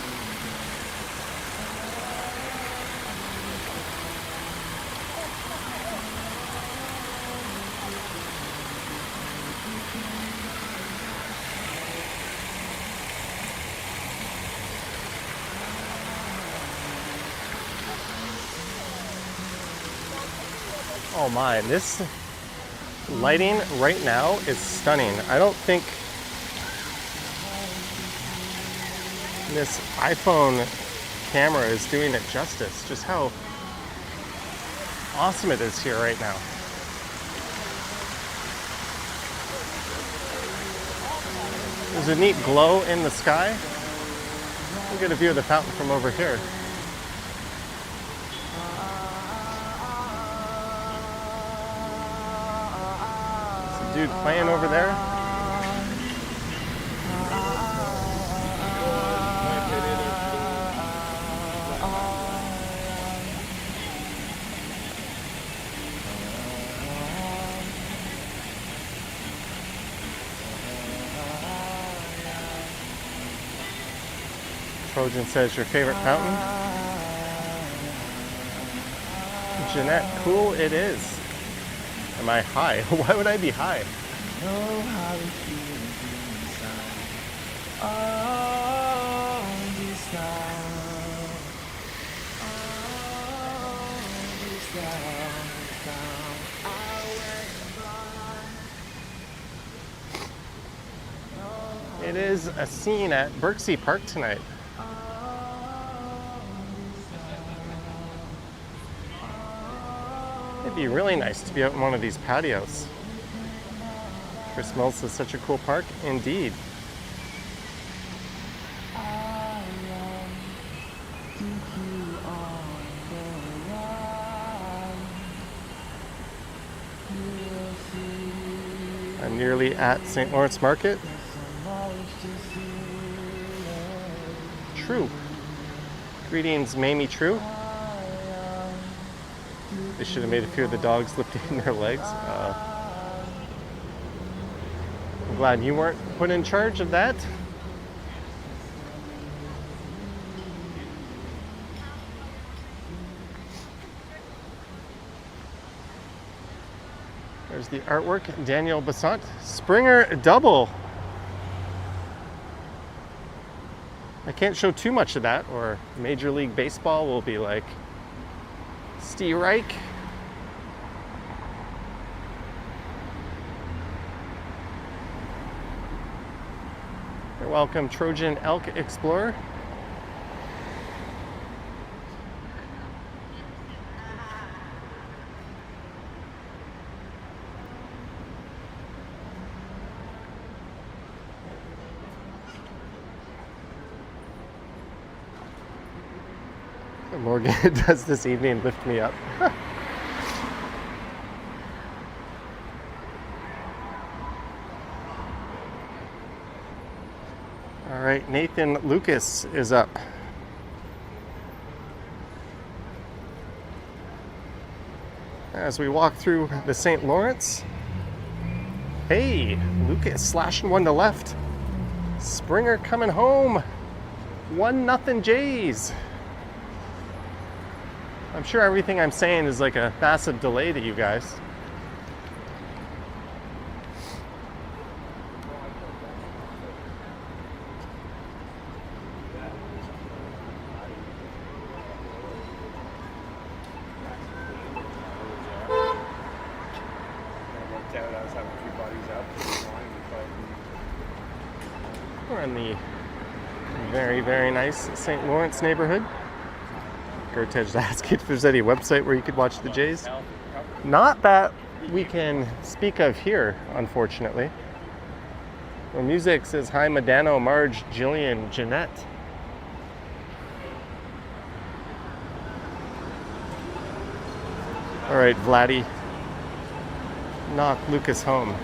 Oh my, this lighting right now is stunning. I don't think this iPhone camera is doing it justice, just how awesome it is here right now. There's a neat glow in the sky. We'll get a view of the fountain from over here. Dude playing over there. Trojan says your favorite fountain. Jeanette, cool it is. Am I high? Why would I be high? It is a scene at Berksea Park tonight. It'd be really nice to be out in one of these patios. Chris Mills says such a cool park. Indeed. I'm nearly at St. Lawrence Market. True. Greetings, Mamie True. They should have made a few of the dogs lifting their legs. I'm glad you weren't put in charge of that. There's the artwork, Daniel Bassant. Springer double. I can't show too much of that, or Major League Baseball will be like, Steve Reich. You're welcome, Trojan Elk Explorer. Morgan does this evening lift me up. All right, Nathan Lucas is up. As we walk through the St. Lawrence. Hey, Lucas slashing one to left. Springer coming home. 1-0 Jays. I'm sure everything I'm saying is like a massive delay to you guys. We're in the very, very nice St. Lawrence neighborhood. Gertej asked if there's any website where you could watch the Jays. Not that we can speak of here, unfortunately. Well, music says hi, Madano, Marge, Jillian, Jeanette. All right, Vladdy, knock Lucas home.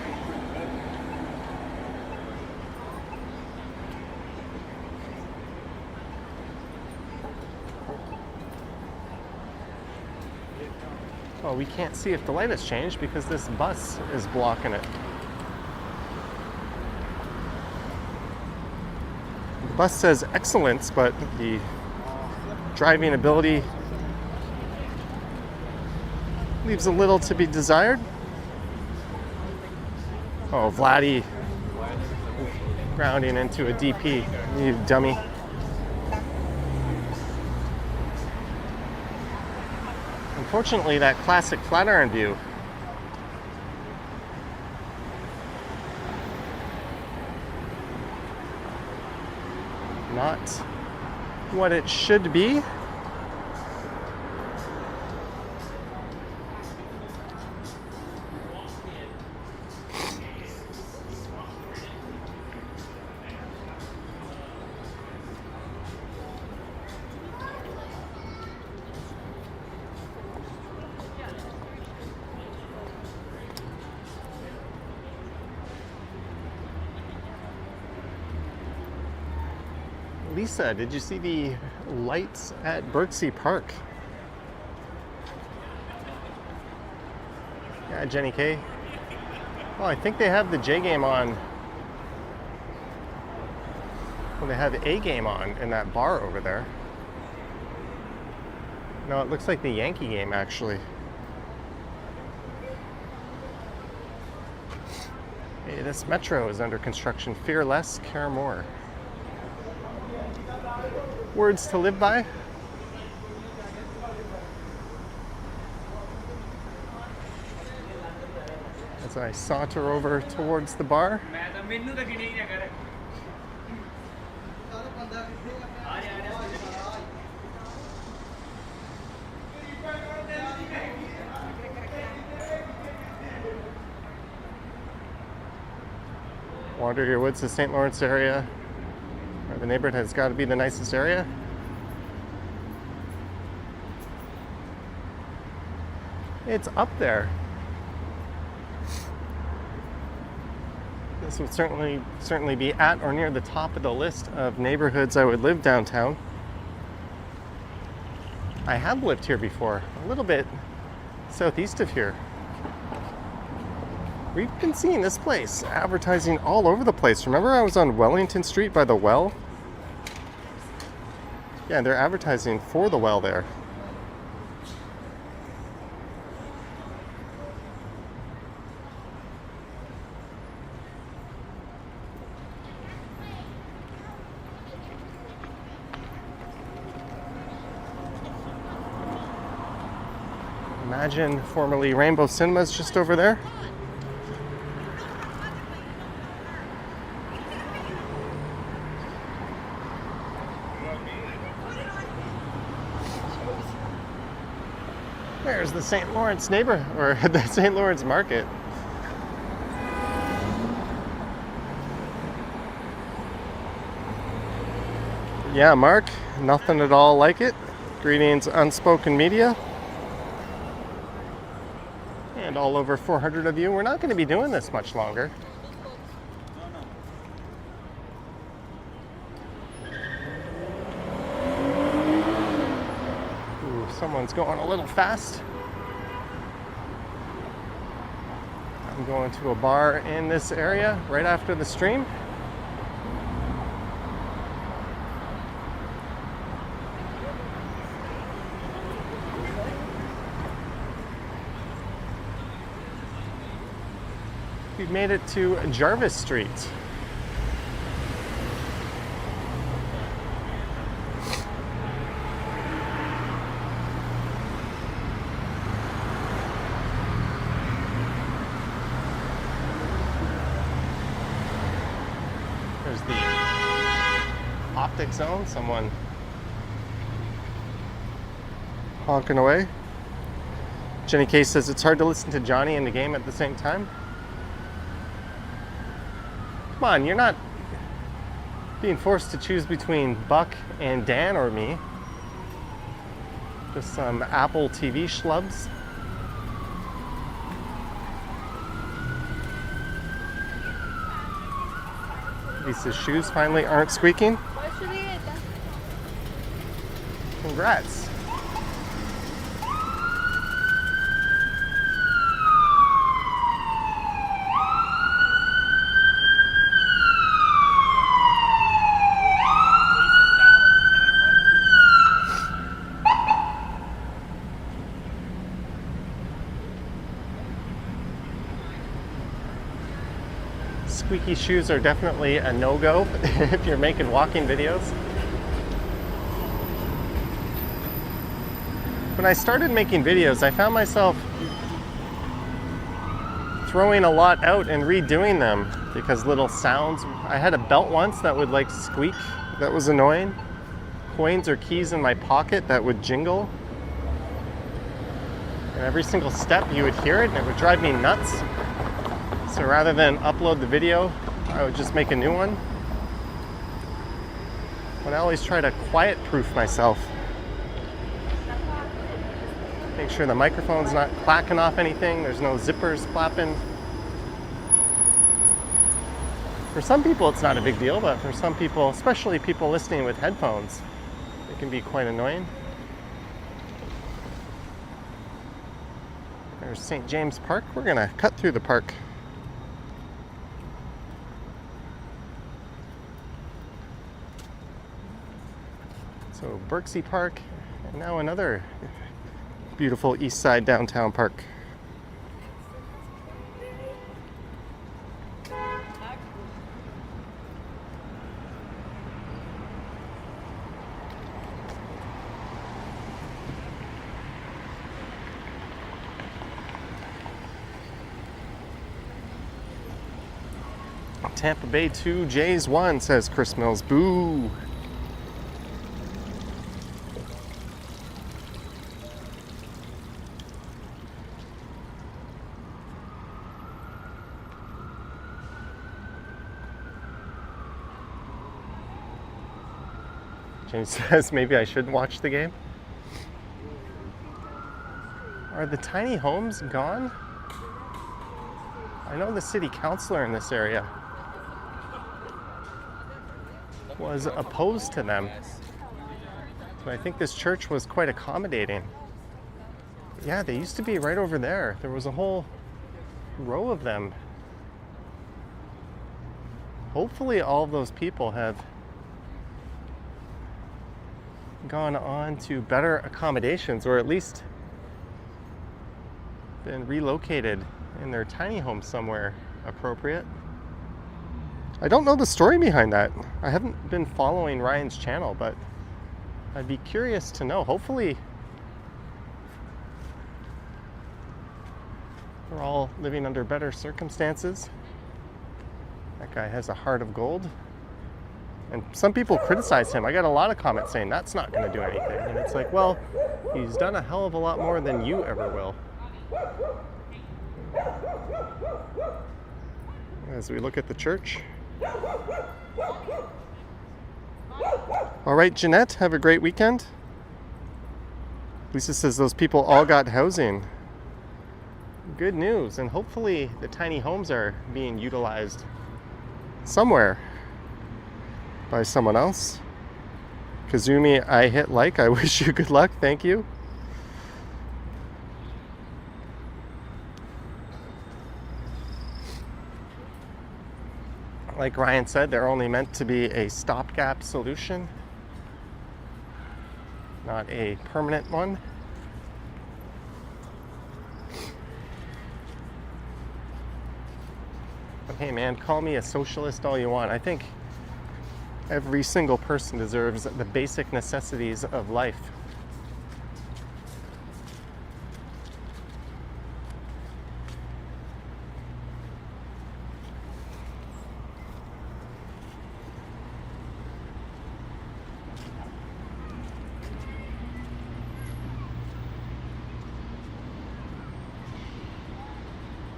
Well, we can't see if the light has changed because this bus is blocking it. bus says excellence, but the driving ability leaves a little to be desired. Oh, Vladdy grounding into a DP, you dummy. Unfortunately, that classic Flatiron view not what it should be. Lisa, did you see the lights at Birdsea Park? Yeah, Jenny K. Oh, I think they have the J game on. Well, they have the A game on in that bar over there. No, it looks like the Yankee game, actually. Hey, this metro is under construction. Fear less, care more. Words to live by. As I saunter over towards the bar. Wander your woods, the St. Lawrence area. The neighborhood has got to be the nicest area. It's up there. This would certainly be at or near the top of the list of neighborhoods I would live downtown. I have lived here before, a little bit southeast of here. We've been seeing this place advertising all over the place. Remember I was on Wellington Street by the well? Yeah, they're advertising for the well there. Imagine formerly Rainbow Cinemas just over there. There's the St. Lawrence or the St. Lawrence Market. Yeah, Mark, nothing at all like it. Greetings, Unspoken Media. And all over 400 of you. We're not going to be doing this much longer. Ooh, someone's going a little fast. I'm going to a bar in this area right after the stream. We've made it to Jarvis Street. There's the optic zone, someone honking away. Jenny K says it's hard to listen to Johnny and the game at the same time. Come on, you're not being forced to choose between Buck and Dan or me. Just some Apple TV schlubs. Lisa's shoes finally aren't squeaking. Congrats. Squeaky shoes are definitely a no-go if you're making walking videos. When I started making videos, I found myself throwing a lot out and redoing them because little sounds. I had a belt once that would like squeak, that was annoying. Coins or keys in my pocket that would jingle. And every single step you would hear it and it would drive me nuts. So rather than upload the video, I would just make a new one. But I always try to quiet-proof myself. Make sure the microphone's not clacking off anything, there's no zippers flapping. For some people it's not a big deal, but for some people, especially people listening with headphones, it can be quite annoying. There's St. James Park. We're gonna cut through the park. So Berksey Park, and now another beautiful east side downtown park. Tampa Bay 2, Jays 1, says Chris Mills. Boo! James says maybe I shouldn't watch the game. Are the tiny homes gone? I know the city councilor in this area was opposed to them. So I think this church was quite accommodating. Yeah, they used to be right over there. There was a whole row of them. Hopefully all of those people have gone on to better accommodations, or at least been relocated in their tiny home somewhere appropriate. I don't know the story behind that. I haven't been following Ryan's channel, but I'd be curious to know. Hopefully we're all living under better circumstances. That guy has a heart of gold. And some people criticize him. I got a lot of comments saying that's not going to do anything. And it's like, well, he's done a hell of a lot more than you ever will. As we look at the church. All right, Jeanette, have a great weekend. Lisa says those people all got housing. Good news, and hopefully the tiny homes are being utilized somewhere by someone else. Kazumi, I hit like. I wish you good luck. Thank you. Like Ryan said, they're only meant to be a stopgap solution, not a permanent one. But hey man, call me a socialist all you want. I think every single person deserves the basic necessities of life.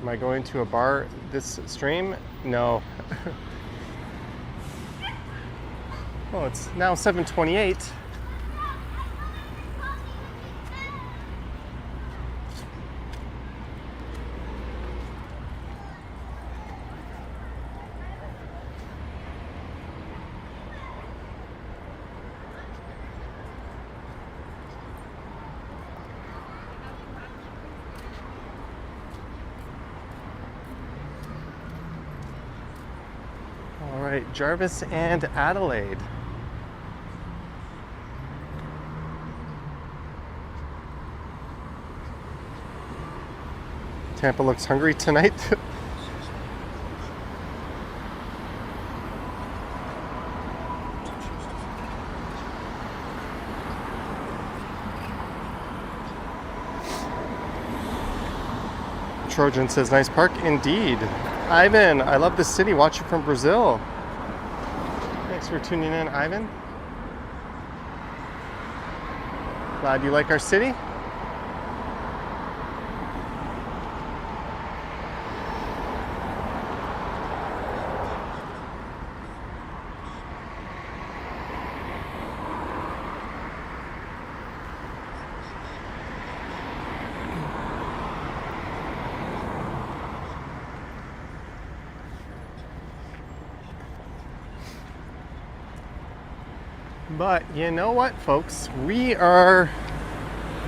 Am I going to a bar this stream? No. Well, it's now 7:28. All right, Jarvis and Adelaide. Tampa looks hungry tonight. Trojan says, nice park indeed. Ivan, I love this city. Watching from Brazil. Thanks for tuning in, Ivan. Glad you like our city. But you know what, folks? We are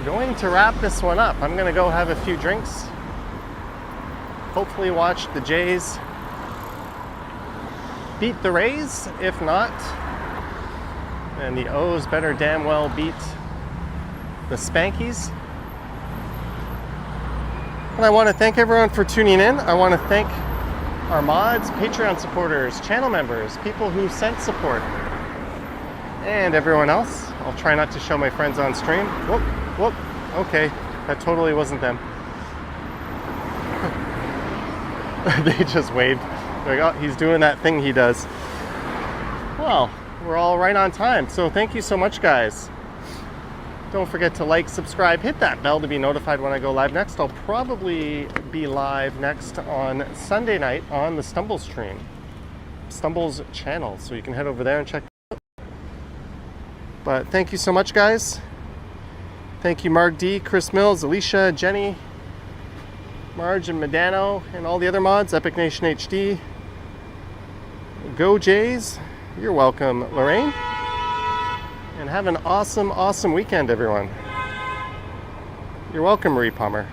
going to wrap this one up. I'm going to go have a few drinks. Hopefully watch the Jays beat the Rays. If not, and the O's better damn well beat the Spankies. And I want to thank everyone for tuning in. I want to thank our mods, Patreon supporters, channel members, people who sent support, and everyone else. I'll try not to show my friends on stream. Whoop, whoop. Okay, that totally wasn't them. They just waved. Like, oh, he's doing that thing he does. Well, we're all right on time. So thank you so much, guys. Don't forget to like, subscribe, hit that bell to be notified when I go live next. I'll probably be live next on Sunday night on the Stumble stream. Stumbles channel. So you can head over there and check. But thank you so much, guys. Thank you, Mark D, Chris Mills, Alicia, Jenny, Marge and Medano, and all the other mods, Epic Nation HD. Go Jays. You're welcome, Lorraine. And have an awesome, awesome weekend, everyone. You're welcome, Marie Palmer.